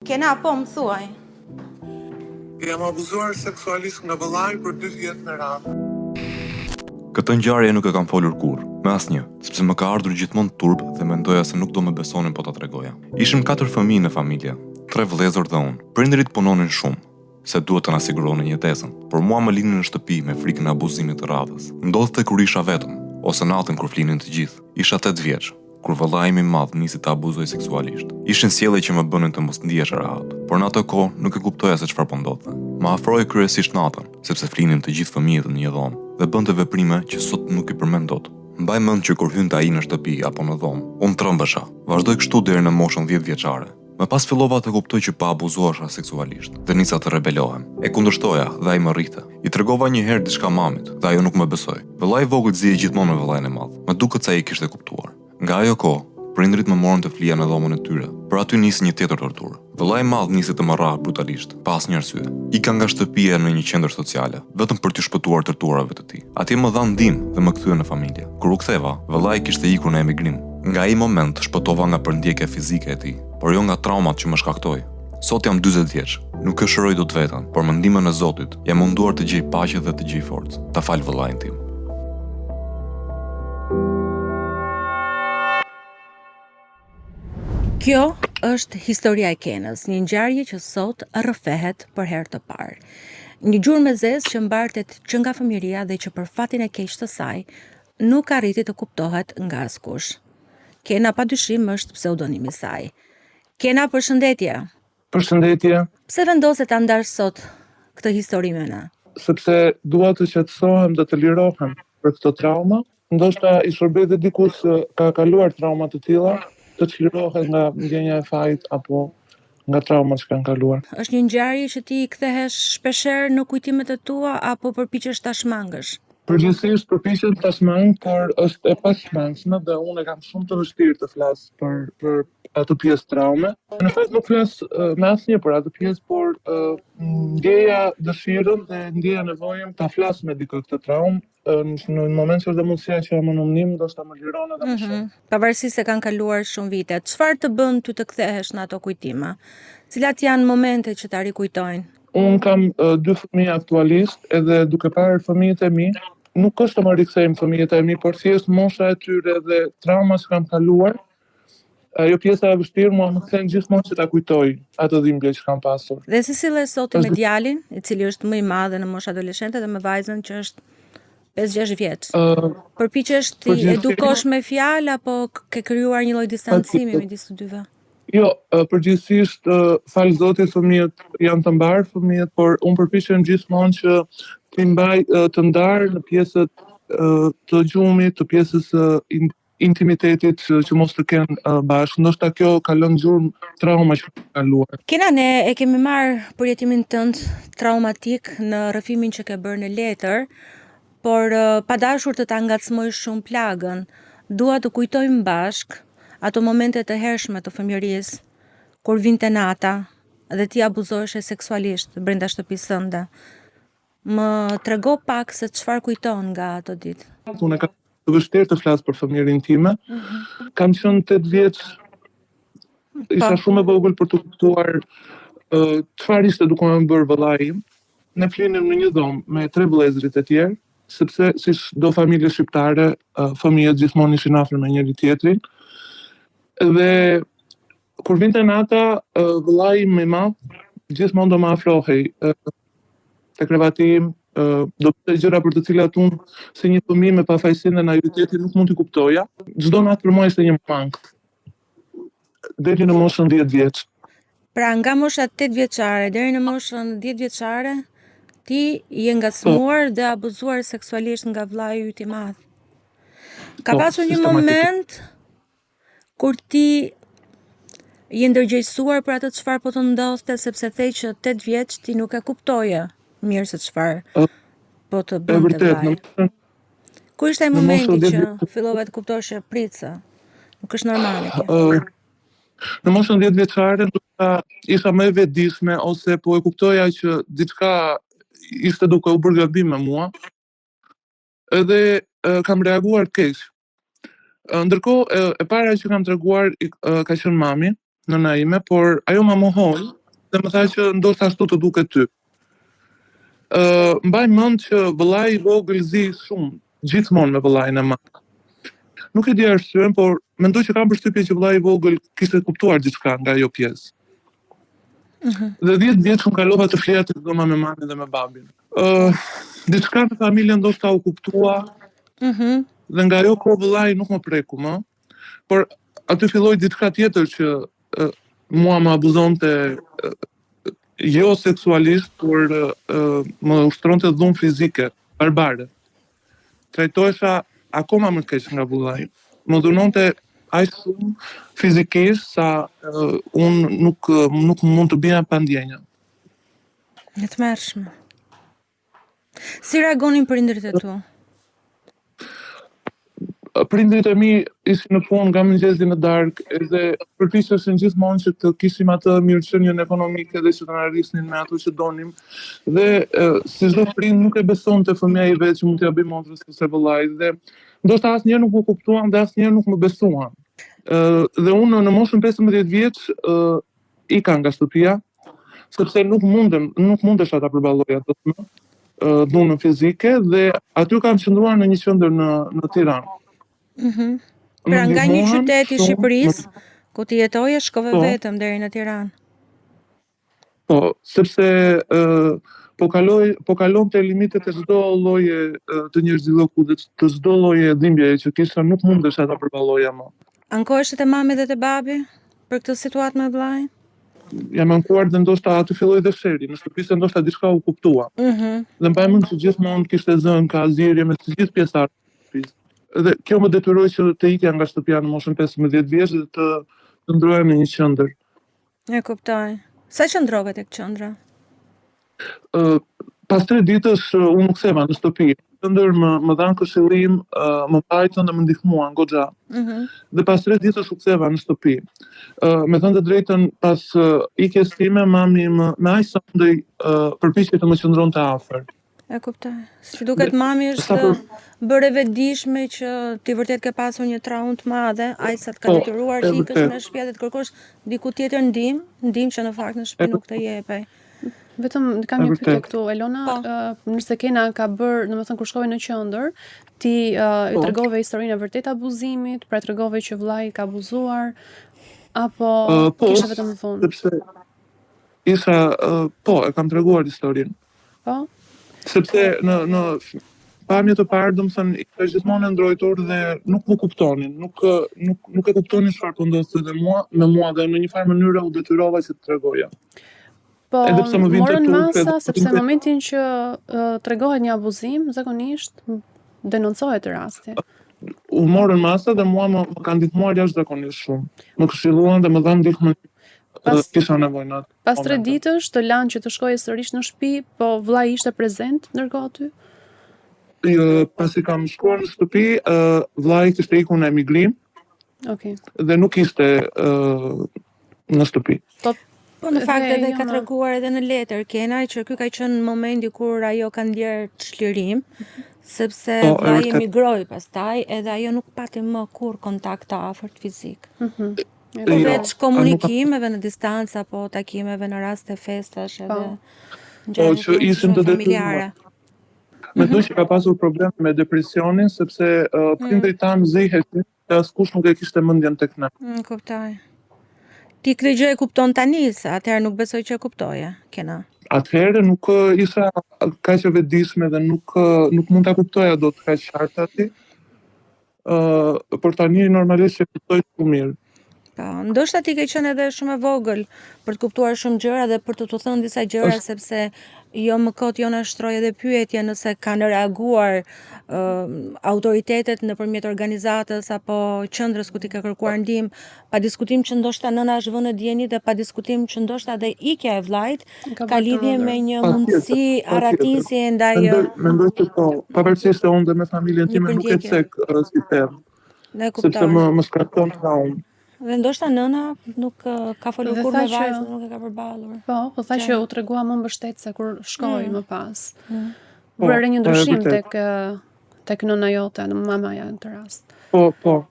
Kena, po, më thuaj. Jam abuzuar seksualisht nga vëllai për 2 vjet në radhë. Këtë ngjarje nuk e kam folur kurrë, me asnjë, sepse më ka ardhur gjithmonë turp dhe mendoja se nuk do më besonin po ta tregoja. Ishim 4 fëmijë në familje, 3 vëllezër dhe unë. Prindërit punonin shumë, se duhet të na siguronin jetesën, por mua më linin në shtëpi me frikën e abuzimit të radhës. Ndodhte kur isha vetëm, ose natën kur flinin të gjithë. Isha 8 vjeç, kur vëllai im i madh nisi të abuzoj seksualisht. Ishin sjellje që më bënin të mos ndihesh rehat, por në atë kohë nuk e kuptoja se çfarë po ndodhte. Më afroi kryesisht natën, sepse flinin të gjithë fëmijët në një dhomë dhe bënte veprime që sot nuk i përmend dot. Mbaj mend që kur hynte ai në shtëpi apo në dhomë, unë trembesha. Vazhdoi kështu deri në moshën 10 vjeçare. Më pas fillova të kuptoj që pa abuzohesha seksualisht dhe nica të rebellohem. E kundërshtoja dhe ai më rrite. I tregova një herë diçka mamit dhe ajo nuk më besoi. Vëllai i vogël zihej gjithmonë me vëllain e madh. Më duket se ai kishte kuptuar. Nga ajo kohë, prindrit më morën të flija në dhomën e tyre. Por aty nisi një tjetër torturë. Vëllai i madh nisi të më rrahë brutalisht, pa asnjë arsye. Ika nga shtëpia në një qendër sociale, vetëm për të shpëtuar torturave të tij. Atje më dha ndihmë dhe më kthye në familje. Kur u ktheva, vëllai kishte ikur në emigrim. Nga ai moment shpëtova nga përndjekja fizike e tij, por jo nga traumat që më shkaktoi. Sot jam 40 vjeç. Nuk e shëroj dot veten, por me ndihmën e Zotit jam munduar të gjej paqe dhe të gjej forcë. Ta fal vëllain tim. Kjo është historia e Kenës, një ngjarje që sot rrëfehet për herë të parë. Një gjurmë me zezë që mbartet që nga fëmijëria dhe që për fatin e keq të saj nuk arriti të kuptohet nga askush. Kena padyshim është pseudonimi i saj. Kena, përshëndetje. Përshëndetje. Pse vendose ta ndash sot këtë histori me na? Sepse dua të qetësohem dhe të lirohem për këtë traumë. Ndoshta i shërbej dhe dikush që ka kaluar trauma të tilla, të çlirohet nga ndjenja e fajit apo nga traumat që kanë kaluar. Është një ngjarje që ti kthehesh shpeshherë në kujtimet e tua apo përpiqesh ta shmangësh? Përgjithsisht përpiqem ta shmang, por është e pashmangshme dhe unë e kam shumë të vështirë të flas për atë pjesë traume. Në fakt nuk flas me asnjë për atë pjesë, por ndjeja dëshirën dhe ndjeja nevojën ta flas me dikë këtë traumë. Në moment që është dhe mundësia që jam anonim, ndoshta më liron edhe më shumë. Pavarësisht se kanë kaluar shumë vite, çfarë të bën ty të kthehesh në ato kujtime? Cilat janë momentet që ta rikujtojnë? Unë kam 2 fëmijë aktualisht, edhe duke parë fëmijët e mi, nuk është të më rikthejmë fëmijët e mi, por thjesht mosha e tyre dhe trauma që kam kaluar, ajo pjesa e vështirë mua më kthen gjithmonë që ta kujtoj atë dhimbje që kam pasur. Dhe si silles sot me djalin, i cili është më i madh në moshë adoleshente dhe me vajzën që është 5-6 vjeç. Përpiqesh ti edukosh me fjalë apo ke krijuar një lloj distancimi midis të dyve? Jo, përgjithsisht fal Zotit fëmijët janë të mbarë fëmijët, por unë përpiqem gjithmonë që t'i mbaj të ndarë në pjesët të gjumit, të pjesës intimitetit që mos të kenë bashkë. Ndoshta kjo ka lënë gjurmë trauma që ka kaluar. Kena, ne e kemi marrë përjetimin tënd traumatik në rrëfimin që ke bërë në letër, por pa dashur të ta ngacmoj shumë plagën. Dua të kujtojmë bashk ato momente të hershme të fëmijërisë, kur vinte nata dhe ti abuzoheshe seksualisht brenda shtëpisë sënde. Më trego pak se çfarë kujton nga ato ditë. Unë kam të vështirë të flas për fëmijërinë time. Kam qenë 8 vjeç. Isha shumë e vogël për të kuptuar çfarë ishte duke më bërë vëllai im. Ne flinim në një dhomë me 3 vëllezërit e tjerë, sepse si çdo familje shqiptare, fëmijët gjithmonë ishin afër me njëri tjetrin. Dhe kur vinte nata, vëllai im i madh gjithmonë do më afrohej te krevati im, do të gjëra për të cilat unë si një fëmijë me pafajësinë dhe naivitetin nuk mund t'i kuptoja. Çdo natë për mua ishte një mangë. Deri në moshën 10 vjeç. Pra nga mosha 8 vjeçare deri në moshën 10 vjeçare, ti je ngacmuar dhe abuzuar seksualisht nga vllai yt i madh. Ka pasur një moment kur ti je ndërgjegjësuar për atë çfarë po të ndodhte, sepse thej që 8 vjeç ti nuk e kuptoje mirë se çfarë po të bënte vllai. Ku ishte ai momenti që fillove të kuptosh pritse? Nuk është normale kjo. Në moshën 10 vjeçare isha më e vetëdijshme ose po e kuptoja që diçka ishte duke u bërë gabim me mua. Edhe kam reaguar keq. Ndërkohë, e para që kam treguar ka qenë mami, nëna ime, por ajo ma mohoi dhe më tha që ndoshta ashtu të duket ty. Mbaj mend që vëllai i vogël zi shumë, gjithmonë me vëllain e madh. Nuk e di arsyen, por mendoj që kam përshtypjen që vëllai i vogël kishte kuptuar diçka nga ajo pjesë. Dhe 10 vjet shumë kalova të fleja të dhoma me mamin dhe me babin. Diçka në familje ndoshta u kuptua, dhe nga ajo kohë vëllai nuk më preku më, por aty filloi diçka tjetër që mua më abuzonte jo seksualisht, por më ushtronte dhunë fizike, barbare. Trajtohesha akoma më keq nga vëllai. Më dhunonte aq shumë fizikisht sa unë nuk mund të bija pa ndjenja. E tmerrshme. Si reagonin prindërit e tu? Prindrit e mi ishin në punë nga mëngjesi në darkë, edhe përpiqeshin gjithmonë që të kishim atë mirëqenien ekonomike dhe që të na rrisnin me ato që donim. Dhe si çdo prind nuk e besonte fëmia i vet që mund t'ia bëj motrës ose vëllait, dhe ndoshta asnjëherë nuk më kuptuan dhe asnjëherë nuk më besuan. Dhe unë në moshën 15 vjeç ika nga shtëpia, sepse nuk mundesha ta përballoja atë dhunën fizike, dhe aty kam qëndruar në një qendër në Tiranë. Pra nga një qytet i shumë, Shqipërisë, ku ti jetoje, shkove Po. vetëm deri në Tiranë. Po, sepse po kalonte limitet e çdo lloje të njerëzilloku dhe të çdo lloje dhimbjeje që kisha, nuk mundesha ta përballoja më. Ankoheshe te mami dhe te babi për këtë situatë me vllain? Jam ankuar dhe ndoshta aty filloi dhe sheri, në shtëpi se ndoshta diçka u kuptua. Dhe mbaj mend që gjithmonë kishte zënë ka azirje me të gjithë pjesëtarët e shtëpisë. Dhe kjo më detyroi që të ikja nga shtëpia në moshën 15 vjeç dhe të ndroja në një qendër. E kuptoj. Sa qëndrove tek qendra? Pas 3 ditësh unë nuk ktheva në shtëpi. Ndër më dhanë këshillim, më pajtën dhe më ndihmuan goxha. Dhe pas 3 ditësh u ktheva në shtëpi. Me thënë të drejtën, pas ikjes time, mami me aq sa mundej përpiqej të më qëndronte afër. E kuptoj. Si duket mami është bërë e vetëdijshme që ti vërtet ke pasur një traumë të madhe, aq sa të ka Po, detyruar e që ikësh vërtet. nga shtëpia dhe të kërkosh diku tjetër ndihmë që në fakt në shtëpi nuk të jepej. Vetëm kam një pyetje vërtet. këtu, Elona, Po. nëse Kena ka bërë, domethënë kur shkove në qendër, ti i tregove historinë e vërtetë abuzimit, pra tregove që vllai ka abuzuar, apo Po, kishe vetëm dhunë? sepse e kam treguar historinë. Po? Sepse në pamje të parë, domethënë, isha gjithmonë e ndrojtur dhe nuk më kuptonin, nuk e kuptonin çfarë po ndodhte dhe me mua dhe në një farë mënyrë u detyrova që të tregoja. Po, Edhe pse më vinte morën turpe, masa, dhe sepse në momentin që tregohet një abuzim, zakonisht denoncohet rasti. U morën masa dhe mua më kanë ndihmuar jashtëzakonisht shumë. Më këshilluan dhe më dhanë ndihmën kisha nevojë në atë. Pas 3 ditësh të lanë që të shkoje sërish në shtëpi, po vllai ishte prezent ndërkohë aty? Pasi kam shkuar në shtëpi, vllai kishte ikur në emigrim Okej. dhe nuk ishte në shtëpi. Po në fakt Dhe edhe ka Jona- treguar edhe në letër Kena që ky ka qenë momenti kur ajo ka ndjer çlirim, sepse Po, e vllai vërtet. emigroi pastaj edhe ajo nuk pati më kur kontakt të afërt fizik. Po Jo, veç komunikimeve në distancë apo takimeve në raste festash edhe Po, ngjarje që ishin të familjare. Mendoj që ka pasur problem me depresionin, sepse prindrit tanë ziheshin dhe askush nuk e kishte mendjen tek ne. Kuptoj. Ti këtë gjë e kupton tani, se atëherë nuk besoj që e kuptoje, Kena. Atëherë nuk isha kaq e vetëdijshme dhe nuk mund ta kuptoja dot kaq qartë aty. Por tani normalisht e kuptoj shumë mirë. Po, ndoshta ti ke qenë edhe shumë e vogël për të kuptuar shumë gjëra dhe për të thënë disa gjëra, sepse jo më kot Jona shtroi edhe pyetje nëse kanë reaguar autoritetet nëpërmjet organizatës apo qendrës ku ti ke kërkuar ndihmë, pa diskutim që ndoshta nëna është vënë në dieni dhe pa diskutim që ndoshta edhe ikja e vllajt ka lidhje me një mundësi arratisje ndaj Mendoj që po, pavarësisht se unë dhe me familjen time nuk e cek si them, ne sepse kuptoj. më shkakton traumë. Dhe ndoshta nëna nuk ka folur Dhe kur tha me që- vajzën, nuk e ka përballur. Po tha që u tregua më mbështetëse kur shkoi më pas. Po, Bëre një ndryshim vërtet. tek nëna jote, në mamaja në këtë rast. Po,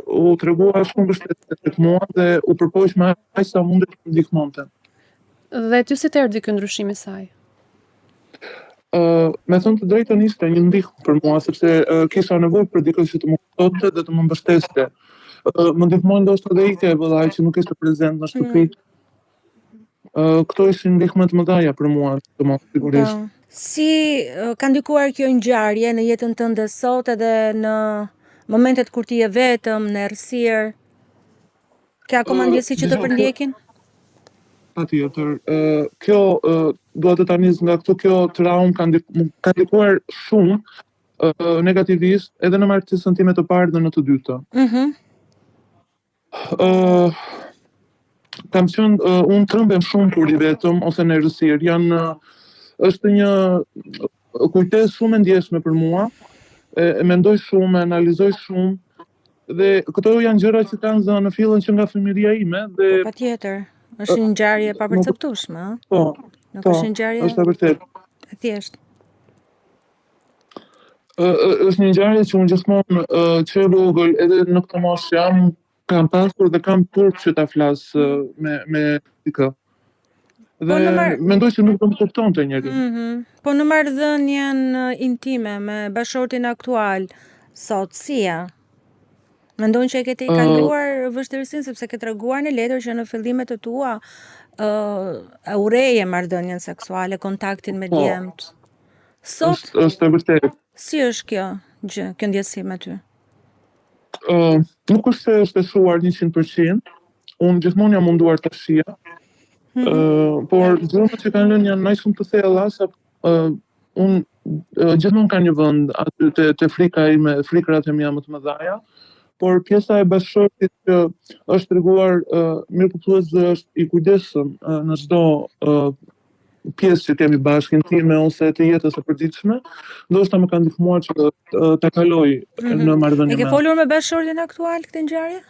u tregua shumë mbështetje tek mua dhe u përpoq me aq sa mundej të ndihmonte. Dhe ty si të erdhi ky ndryshim i saj? Me thënë të drejtën ishte një ndihmë për mua, sepse kisha nevojë për dikën që të më kuptonte dhe të më mbështeste. Më ndihmoi ndoshta dhe ikja e vëllai që nuk ishte prezent në shtëpi. Këto ishin ndihmë të mëdha për mua, sigurisht. Si ka ndikuar kjo ngjarje në jetën tënde sot edhe në momentet kur ti je vetëm, në errësirë? Ke akoma ndjesi që të përndjekin? Patjetër. Kjo dua të ta nis nga këtu, kjo traumë ka ndikuar shumë negativisht edhe në martesën time të parë dhe në të dytën. Kam qenë unë trëmbem shumë kur i vetëm ose në errësirë. Është një kujtesë shumë e ndjeshme për mua. E mendoj shumë, e analizoj shumë dhe këto janë gjëra që kanë zënë në fillën që nga fëmijëria ime dhe Patjetër. Është një ngjarje e papërcaktueshme, ëh? po, Nuk është një ngjarje është e vërtetë. e thjeshtë. Është një ngjarje që unë gjithmonë që e vogël edhe në këtë moshë kam pasur dhe kam turp që ta flas me dikë. Dhe mendoj që nuk do më kuptonte njëri. Po në marrëdhënien intime me bashortin aktual, sot si je? Mendon që e ke kaluar vështirësinë sepse ke treguar në letër që në fillimet e tua e urreje marrëdhënien seksuale, kontaktin me djemt. Sot Është e vërtetë. si është kjo gjë, kjo ndjesi me ty? Nuk është se është e shuar 100%. Unë gjithmonë jam munduar të shija. Por gjërat që kanë lënë janë aq shumë të thella sa unë gjithmonë ka një vend aty te frika ime, frikrat e mia më të mëdha. Por pjesa e bashkëshortit që është treguar mirëkuptues dhe është i kujdesshëm në çdo pjesë që kemi bashkë intime ose të jetës së përditshme, ndoshta më ka ndihmuar që ta kaloj në marrëdhënie. E ke folur me bashkëshortin aktual këtë ngjarje?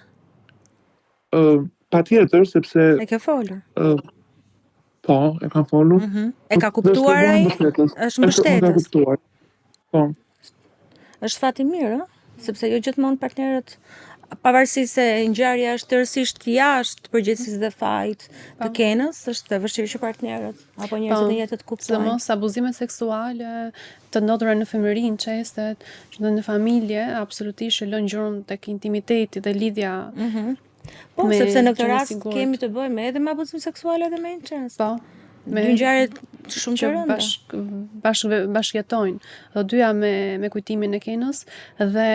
Patjetër, sepse E ke folur? po, e kam folur. E ka kuptuar ai? Është mbështetës. Po. Është fat i mirë, ëh? Sepse jo gjithmonë partnerët, pavarësisht se ngjarja është tërësisht jashtë përgjegjësisë dhe fajit të kenës, është e vështirë që partnerët apo njerëzit në jetë të kuptojnë. Sidomos abuzimet seksuale të ndodhura në fëmijërinë, çestet, që në familje absolutisht lën gjurmë tek intimiteti dhe lidhja. Po, sepse në këtë që rast sigurt. kemi të bëjmë edhe me abuzim seksual edhe me incest. Po. Dy ngjarje shumë të Që rënda. bashkëjetojnë të dyja me kujtimin e kenës dhe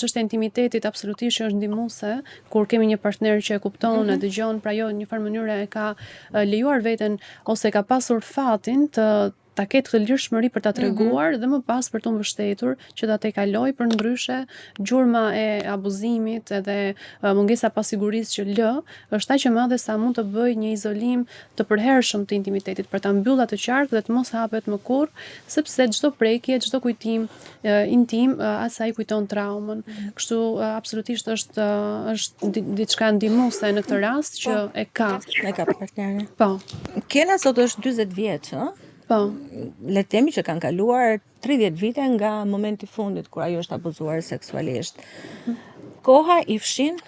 çështja e intimitetit absolutisht është ndihmuese kur kemi një partner që e kupton, e dëgjon, pra jo në një farë mënyrë e ka lejuar veten ose ka pasur fatin të ta ketë këtë lirshmëri për ta treguar dhe më pas për të mbështetur që ta tejkaloj, për ndryshe gjurma e abuzimit edhe mungesa pasigurisë që lë është aq e madhe sa mund të bëj një izolim të përhershëm të intimitetit për ta mbyllur atë qark dhe të mos hapet më kurrë, sepse çdo prekje, çdo kujtim intim asaj kujton traumën. Kështu absolutisht është diçka ndihmuese në këtë rast që e ka partneri. Po. Kena sot është 40 vjeç, ëh? Po. Le të themi që kanë kaluar 30 vite nga momenti i fundit kur ajo është abuzuar seksualisht. Koha i fshin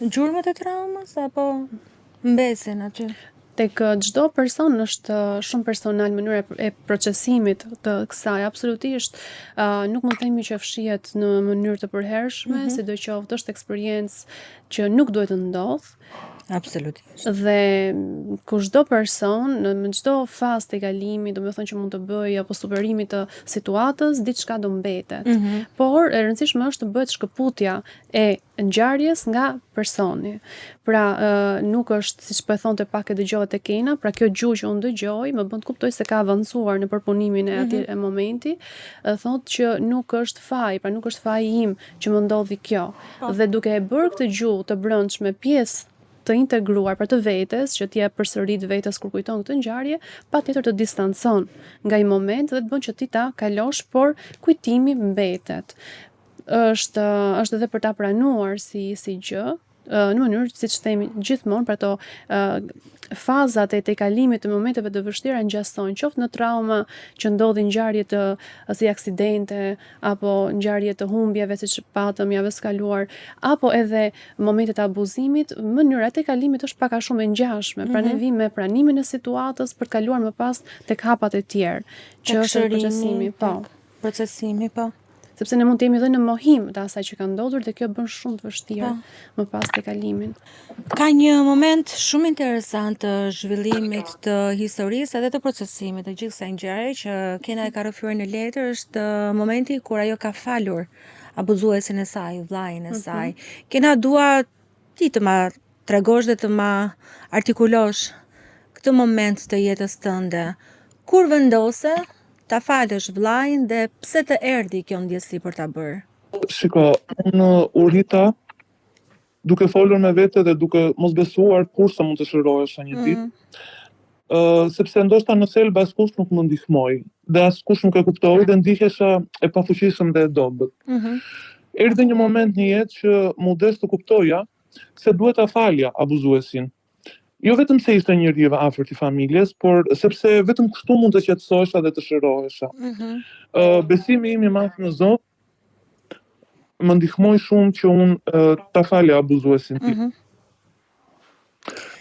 gjurmët e traumës apo mbesin aty? Tek çdo person është shumë personal mënyra e procesimit të kësaj. Absolutisht nuk mund të themi që fshihet në mënyrë të përhershme, sidoqoftë është eksperiencë që nuk duhet të ndodh. Absolutisht. Dhe kur çdo person në çdo fazë të kalimit, domethënë që mund të bëjë apo superimit të situatës, diçka do mbetet. Por e rëndësishme është të bëhet shkëputja e ngjarjes nga personi. Pra nuk është siç po e thonte pak e dëgjova tek Kena, pra kjo gjuhë që unë dëgjoj më bën të kuptoj se ka avancuar në përpunimin e atij momenti, thotë që nuk është faj, pra nuk është faji im që më ndodhi kjo. Dhe duke e bërë këtë gjuhë të brendshme pjesë të integruar për të vetes, që t'jep përsërit vetes kur kujton këtë ngjarje, patjetër të distancon nga ai moment dhe të bën që ti ta kalosh, por kujtimi mbetet. Është edhe për ta pranuar si gjë, në mënyrë siç themi gjithmonë për ato fazat e tejkalimit të momenteve të vështira ngjasojnë, qoftë në trauma që ndodhin ngjarje të si aksidente apo ngjarje të humbjeve siç patëm javës kaluar, apo edhe momentet e abuzimit, mënyra e tejkalimit është pak a shumë e ngjashme. Pra ne vim me pranimin e situatës për të kaluar më pas tek hapat e tjerë, që është procesimi, po. Procesimi, po. Sepse ne mund të jemi edhe në mohim të asaj që ka ndodhur dhe kjo bën shumë të vështirë më pas tejkalimin. Ka një moment shumë interesant të zhvillimit të historisë edhe të procesimit të gjithë kësaj ngjarje që Kena e ka rrëfyer në letër është momenti kur ajo ka falur abuzuesin e saj, vllain e saj. Kena dua ti të ma tregosh dhe të ma artikulosh këtë moment të jetës tënde. Kur vendose ta falësh vllain dhe pse të erdhi kjo ndjesi për ta bërë? Shiko, unë u rrita duke folur me vete dhe duke mos besuar kurse mund të shërohesha një ditë. Sepse ndoshta në thelb askush nuk më ndihmoi dhe askush nuk e kuptoi dhe ndihesha e pafuqishëm dhe e dobët. Erdhi një moment në jetë që mundes të kuptoja se duhet ta falja abuzuesin. Jo vetëm se ishte njeriu afërt i familjes, por sepse vetëm kështu mund të qetësohesha dhe të shërohesha. Besimi im i madh në Zot më ndihmoi shumë që unë ta falja abuzuesin tim.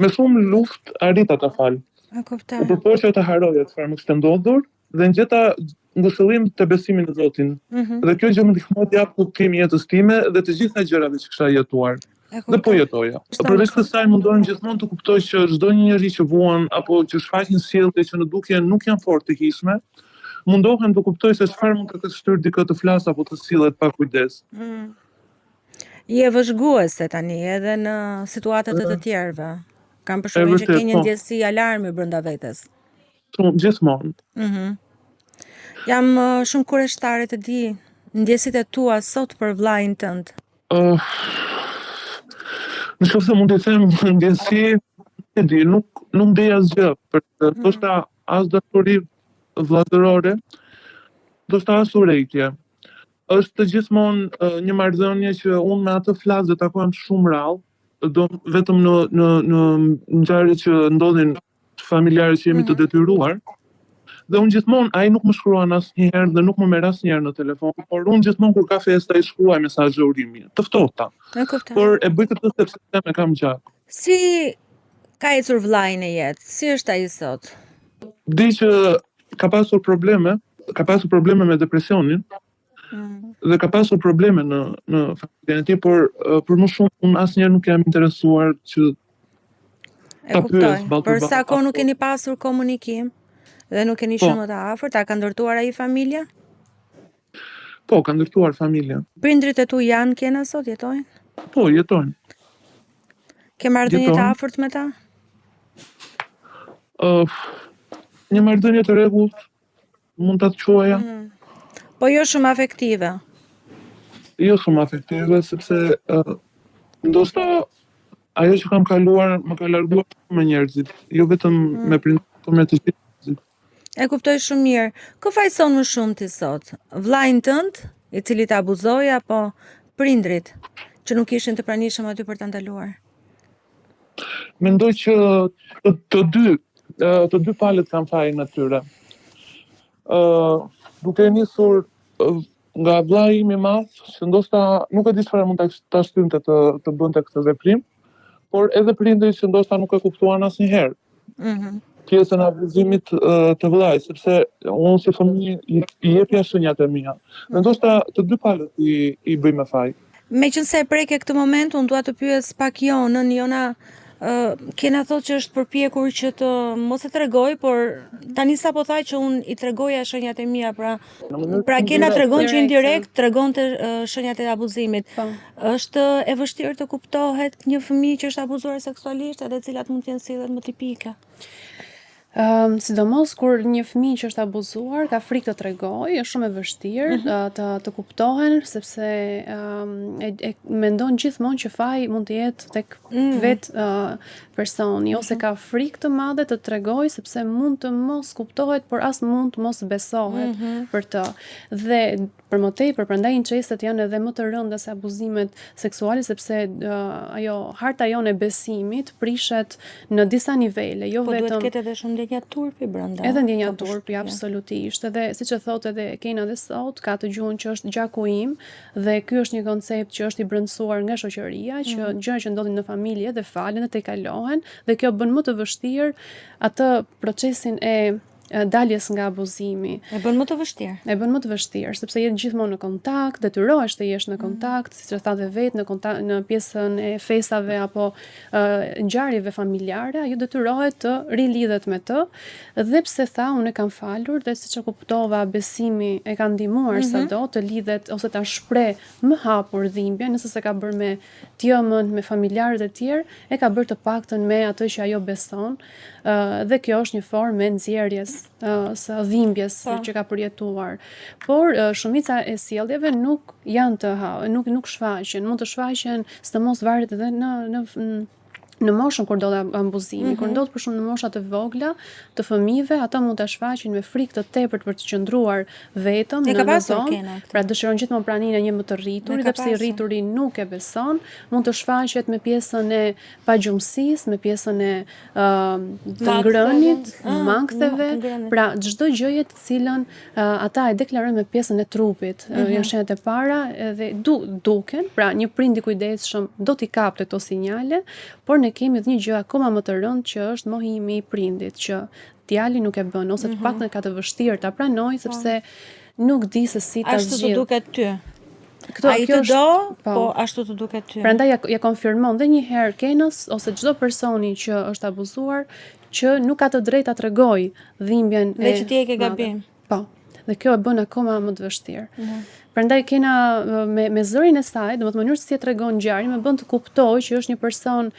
Me shumë luftë arrita ta fal. E kuptoj. Përpoqja të haroja çfarë më kishte ndodhur dhe ngjeta ngushëllim të besimit në Zotin. Dhe kjo gjë më ndihmoi të jap kuptim jetës time dhe të gjitha gjërave që kisha jetuar. Dhe po jetoja. Përveç kësaj mundohem gjithmonë të kuptoj që çdo një njeri që vuan apo që shfaqin sjellje që në dukje nuk janë fort të hishme, mundohem të kuptoj se çfarë mund të ketë shtyrë dikë të flas apo të sillet pa kujdes. Je vëzhguese tani edhe në situatat e të tjerëve. Kam përshtypjen që ke një ndjesi alarmi brenda vetes. Gjithmonë. Jam shumë kurioztare të di ndjesitë e tua sot për vllain tënd. Në qoftë se mund të them ndjesi, e di, nuk ndej asgjë, për ndoshta as dashuri vllazërore, ndoshta as urrejtje. Është gjithmonë një marrëdhënie që unë me atë flas dhe takohem shumë rrallë, vetëm në ngjarje që ndodhin familjare që jemi të detyruar. Dhe unë gjithmonë, ai nuk më shkruan asnjëherë dhe nuk më merr asnjëherë në telefon, por unë gjithmonë kur ka festa i shkruaj mesazhe urimi, të ftohta. Por e bëj këtë sepse më kam gjak. Si ka ecur vllai në jetë? Si është ai sot? Di që ka pasur probleme me depresionin. Dhe ka pasur probleme në familjen e tij, por për më shumë unë asnjëherë nuk jam interesuar që ta pyes. Për sa kohë nuk keni pasur komunikim? Dhe nuk keni shumë të afërt, a ka ndërtuar ai familja? Po, ka ndërtuar familja. Prindrit e tu janë Kena sot, jetojnë? Po, jetojnë. Ke marrëdhënie të afërt me ta? Një marrëdhënie të rregullt, mund ta quaja. Po jo shumë afektive. Jo shumë afektive, sepse ndoshta ajo që kam kaluar më ka larguar me njerëzit, jo vetëm me prindrit, por me të gjithë. E kuptoj shumë mirë. Kë fajson më shumë ti sot? Vllain tënd, i cili të abuzoi, apo prindrit që nuk ishin të pranishëm aty për ta ndaluar? Mendoj që të dy palët kanë fajin atyre. Duke nisur nga vllai im i madh, që ndoshta nuk e di çfarë mund ta shtynte të bënte këtë veprim, por edhe prindrit që ndoshta nuk e kuptuan asnjëherë. Pjesën e abuzimit të vllait, sepse unë si fëmijë i jepja shenjat e mia. Dhe ndoshta të dy palët i bëj me faj. Meqense e preke këtë moment, unë dua të pyes pak Jonën. Jona, Kena thotë që është përpjekur që të mos e tregoj, por tani sapo tha që unë i tregoja shenjat e mia, pra Kena tregon që indirekt tregonte shenjat e abuzimit. Është e vështirë të kuptohet një fëmijë që është abuzuar seksualisht edhe cilat mund të jenë sillet më tipike? Sidomos kur një fëmijë që është abuzuar ka frikë të tregojë, është shumë e vështirë të kuptohen sepse e mendon gjithmonë që faji mund të jetë tek vetë personi ose ka frikë të madhe të tregojë sepse mund të mos kuptohet, por as mund të mos besohet për të. Dhe për më tepër, prandaj incestet janë edhe më të rënda se abuzimet seksuale sepse ajo harta jone e besimit prishet në disa nivele, jo Po duhet vetëm ketë edhe shumë ndjenja turpi brenda. edhe ndjenja Po, turpi, përshtypje. absolutisht. Edhe siç e thotë edhe Kena dhe sot, ka të gjuhën që është gjaku im dhe ky është një koncept që është i brendësuar nga shoqëria, që gjëra që ndodhin në familje dhe falen dhe tejkalohen dhe kjo bën më të vështirë atë procesin e daljes nga abuzimi. E bën më të vështirë. E bën më të vështirë, sepse je gjithmonë në kontakt, detyrohesh të jesh në kontakt, siç e thatë vetë, në pjesën e festave apo ngjarjeve familjare, ajo detyrohet të rilidhet me të, dhe pse tha unë e kam falur dhe siç e kuptova besimi e ka ndihmuar sado të lidhet ose ta shpreh më hapur dhimbjen, nëse se ka bërë me tjëmën, me familjarët e tjerë, e ka bërë të paktën me atë që ajo beson, dhe kjo është një formë e nxjerrjes së dhimbjes që ka përjetuar. Por shumica e sjelljeve nuk janë nuk shfaqen, mund të shfaqen sidomos varet edhe në moshën kur ndodh abuzimi, kur ndodh për shumë në mosha të vogla të fëmijëve, ata mund ta shfaqin me frikë të tepërt për të qëndruar vetëm E në ka pasur zonë, Kena këtë. pra dëshiron gjithmonë praninë e një më të rriturit, E ka dhe pse i pasur. rrituri nuk e beson, mund të shfaqet me pjesën e pagjumësisë, me pjesën e të ngrënit, mangtheve, ngrënit. pra çdo gjëje të cilën ata e deklarojnë me pjesën e trupit. Janë shenjat e para edhe duken, pra një prind i kujdesshëm do t'i kapte këto sinjale, por ne kemi edhe një gjë akoma më të rëndë që është mohimi i prindit, që djali nuk e bën ose të paktën ka të vështirë ta pranojë sepse nuk di se si ta Ashtu të zgjidh. duket ty. Ai Kjo të është- do, po. po ashtu të duket ty. Prandaj ja konfirmon dhe një herë Kenës ose çdo personi që është abuzuar që nuk ka të drejtë ta tregojë dhimbjen Dhe që ti e ke madhe. gabim. Po. Dhe kjo e bën akoma më të vështirë. Prandaj Kena me zërin e saj, domethënë mënyrë se si e tregon ngjarjen, më bën të kuptoj që është një person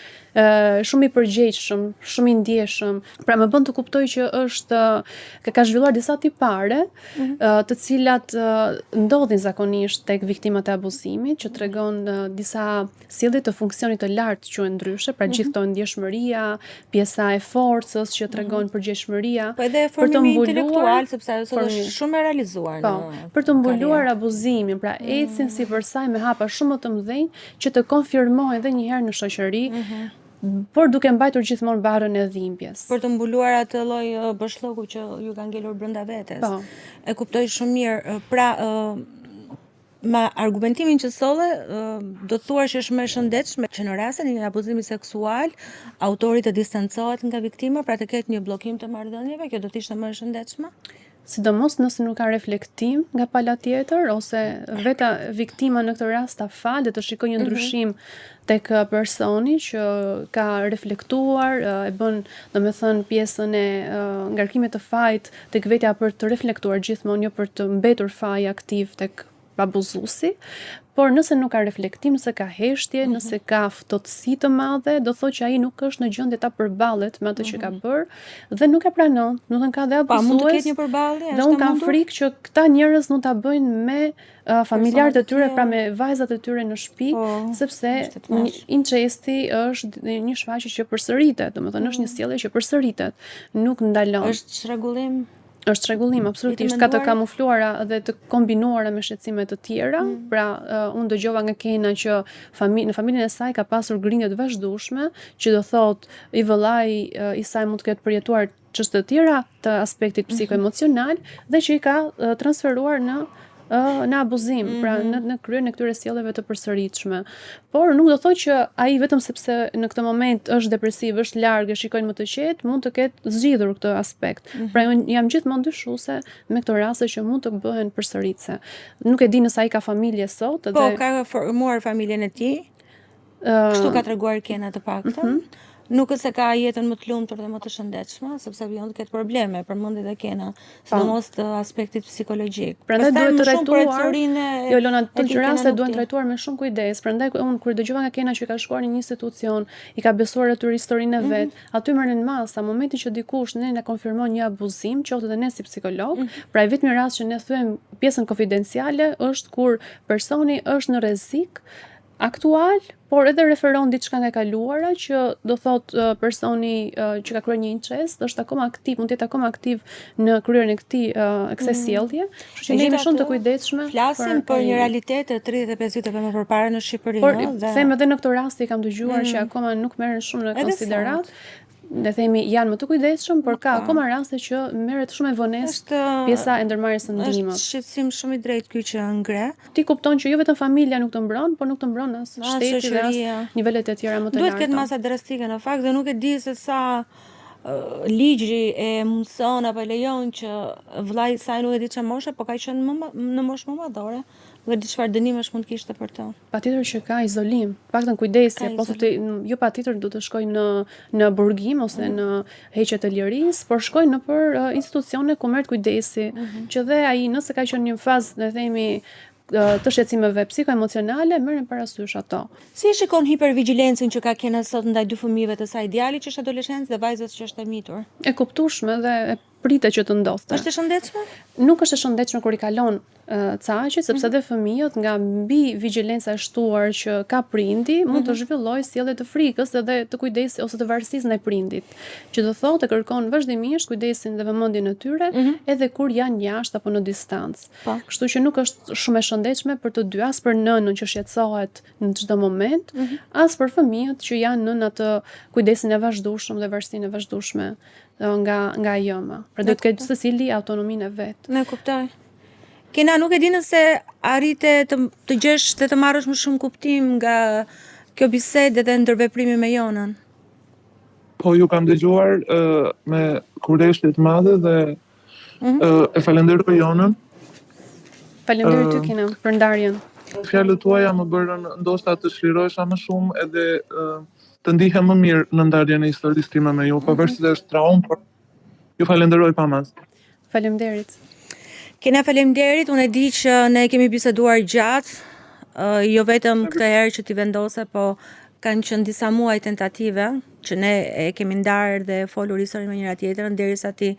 shumë i përgjegjshëm, shumë i ndjeshëm. Pra më bën të kuptoj që është ka zhvilluar disa tipare, të cilat ndodhin zakonisht tek viktimat e abuzimit, që tregon disa sjellje të funksionit të lartë quhen ndryshe, pra gjithë këto ndjeshmëria, pjesa e forcës që tregon përgjegjshmëria, Po edhe për të formimi mbuluar- intelektual, sepse ajo sot formimi- është shumë e realizuar Po, në për të mbuluar karrierë. abuzimin, pra ecin sipërsaj me hapa shumë më të mëdhenj që të konfirmohen edhe një herë në shoqëri, por duke mbajtur gjithmonë barrën e dhimbjes. Për të mbuluar atë lloj bëshllëku që ju ka ngelur brenda vetes. Po. E kuptoj shumë mirë. Pra, me argumentimin që solle, do të thuash që është më e shëndetshme që në rastin e një abuzimi seksual, autori të distancohet nga viktima, pra të ketë një bllokim të marrëdhënieve, kjo do të ishte më e shëndetshme? Sidomos nëse nuk ka reflektim nga pala tjetër, ose veta viktima në këtë rast ta falë dhe të shikojë një ndryshim tek personi që ka reflektuar, e bën domethënë pjesën e ngarkimit të fajit tek vetja për të reflektuar gjithmonë, jo për të mbetur faji aktiv tek abuzuesi. Por nëse nuk ka reflektim, nëse ka heshtje, nëse ka ftohtësi të madhe, do thotë që ai nuk është në gjendje ta përballet me atë që ka bërë dhe nuk e pranon. Do të thënë ka dhe Pa, mund të abuzues. ketë një përballje, Dhe unë kam frikë që këta njerëz nuk ta bëjnë me familjarët e tyre, pra me vajzat e tyre në shtëpi, Po, sepse është e tmerrshme. incesti është një shfaqje që përsëritet, domethënë është një sjellje që përsëritet, nuk ndalon. Është çrregullim. Është çrregullim absolutisht, Jeti ka të menduar? kamufluara dhe të kombinuara me shqetësime të tjera. Pra, unë dëgjova nga Kena që në familjen e saj ka pasur grindje të vazhdueshme, që do thotë i vëllai i saj mund të ketë përjetuar çështje të tjera të aspektit psikoemocional dhe që i ka transferuar në abuzim, pra në kryen e këtyre sjelljeve të përsëritshme. Por nuk do thotë që ai vetëm sepse në këtë moment është depresiv, është larg, e shikojnë më të qetë, mund të ketë zgjidhur këtë aspekt. Pra unë jam gjithmonë dyshuese me këto raste që mund të bëhen përsëritse. Nuk e di nëse ai ka familje sot, Po, dhe ka formuar familjen e tij. Kështu ka treguar Kena të paktën. Nuk është se ka jetën më të lumtur dhe më të shëndetshme, sepse vjen të ketë probleme, përmendjet e kena, sidomos të aspektit psikologjik. Prandaj duhet të trajtuar. Jo, Lona, të raste duhen trajtuar me shumë kujdes. Prandaj unë kur dëgjova nga Kena që ka shkuar në një institucion, i ka besuar aty historinë e vet, aty merren masa, momenti që dikush ne na konfirmon një abuzim, qoftë edhe ne si psikolog, pra i vetmi rast që ne them pjesën konfidenciale është kur personi është në rrezik aktual, por edhe referon diçka nga e kaluara që do thot personi që ka kryer një incest është akoma aktiv, mund të jetë akoma aktiv në kryerjen e kësaj sjellje, kështu që ne jemi shumë të kujdesshme. Flasim për një realitet të 35 viteve më përpara në Shqipëri, por them edhe në këtë rast i kam dëgjuar që akoma nuk merren shumë në konsiderat. Ne themi janë më të kujdesshëm, por ka akoma raste që merret shumë e vonesë pjesa e ndërmarrjes së ndihmës. Është shqetësim shumë i drejtë ky që ngre. Ti kupton që jo vetëm familja nuk të mbron, por nuk të mbron as shteti dhe as nivelet e tjera më të larta. Duhet të ketë masa drastike në fakt dhe nuk e di se sa ligji e mundson apo lejon që vllai i saj nuk e di çfarë moshe, po ka qenë në moshë më madhore. Nuk e di çfarë dënimesh mund kishte për të. Patjetër që ka izolim, paktën kujdesje, po thotë jo patjetër do të shkojnë në burgim ose në heqje të lirisë, por shkojnë nëpër institucione ku merret kujdesi, që dhe ai nëse ka qenë në një fazë, ne themi, të shqetësimeve psikoemocionale, merren parasysh ato. Si e shikon hipervigjilencën që ka Kena sot ndaj dy fëmijëve të saj, djali që është adoleshencë dhe vajzës që është e mitur? E kuptueshme dhe e pritet që të ndodhte. Është e shëndetshme? Nuk është e shëndetshme kur i kalon caqi, sepse edhe fëmijët nga mbi vigjilenca e shtuar që ka prindi, mund të zhvillojë sjellje të frikës edhe të kujdesit ose të varësisë ndaj prindit, që do thotë kërkon vazhdimisht kujdesin dhe vëmendjen e tyre, edhe kur janë jashtë apo në distancë. Kështu që nuk është shumë e shëndetshme për të dy, as për nënën që shqetësohet në çdo moment, as për fëmijët që janë në atë kujdesin e vazhdueshëm dhe varësinë e vazhdueshme nga jëma. Pra do të ketë secili autonominë e vet. Ne kuptoj. Kena, nuk e di nëse arrite të gjesh dhe të marrësh më shumë kuptim nga kjo bisedë dhe ndërveprimi me Jonën. Po, ju kam dëgjuar me kurreshje të madhe dhe e falenderoj Jonën. Faleminderit ty Kena për ndarjen. Fjalët tuaja më bërën ndoshta të çlirohesha më shumë edhe të ndihem më mirë në ndarjen e historisë time me ju, pavarësisht se është traumë, por ju falenderoj pamas. Faleminderit. Kena, faleminderit, unë e di që ne kemi biseduar gjatë, jo vetëm këtë herë që ti vendose, po kanë qenë disa muaj tentative që ne e kemi ndarë dhe folur historinë me njëra tjetrën derisa ti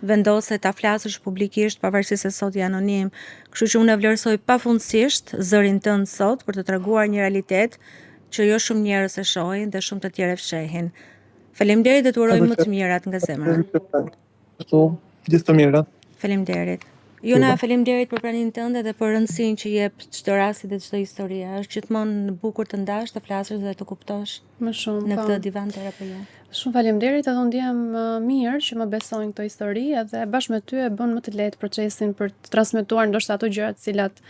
vendose ta flasësh publikisht, pavarësisht se sot je anonim. Kështu që unë e vlerësoj pafundësisht zërin tënd sot për të treguar një realitet që jo shumë njerëz e shohin dhe shumë të tjerë fshehin. Faleminderit dhe të uroj më të mirat nga zemra. Gjithë të mirat. Faleminderit. Jona, faleminderit për praninë tënde dhe për rëndësinë që jep çdo rasti dhe çdo historie. Është gjithmonë bukur të ndash, të flasësh dhe të kuptosh Më shumë në këtë divan terapi. Shumë faleminderit, edhe unë ndjem mirë që më besojnë këto histori edhe bashkë me ty e bën më të lehtë procesin për të transmetuar ndoshta ato gjërat të cilat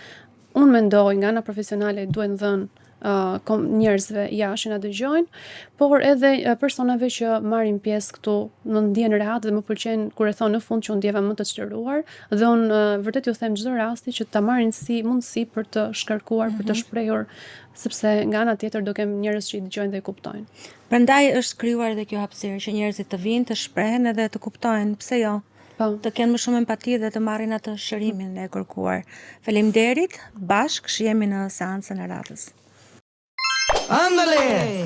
unë mendoj nga ana profesionale duhen dhënë njerëzve jashtë na dëgjojnë, por edhe personave që marrin pjesë këtu më ndjen rehat dhe më pëlqen kur e thon në fund që unë ndjeva më të çliruar dhe unë vërtet ju them çdo rasti që ta marrin si mundësi për të shkarkuar, për të shprehur, sepse nga ana tjetër do kem njerëz që i dëgjojnë dhe i kuptojnë. Prandaj është krijuar edhe kjo hapësirë që njerëzit të vinë, të shprehen edhe të kuptojnë, pse jo? Të kenë më shumë empati dhe të marrin atë shërimin e kërkuar. Faleminderit, bashkë jemi në seancën e radhës. Ándale.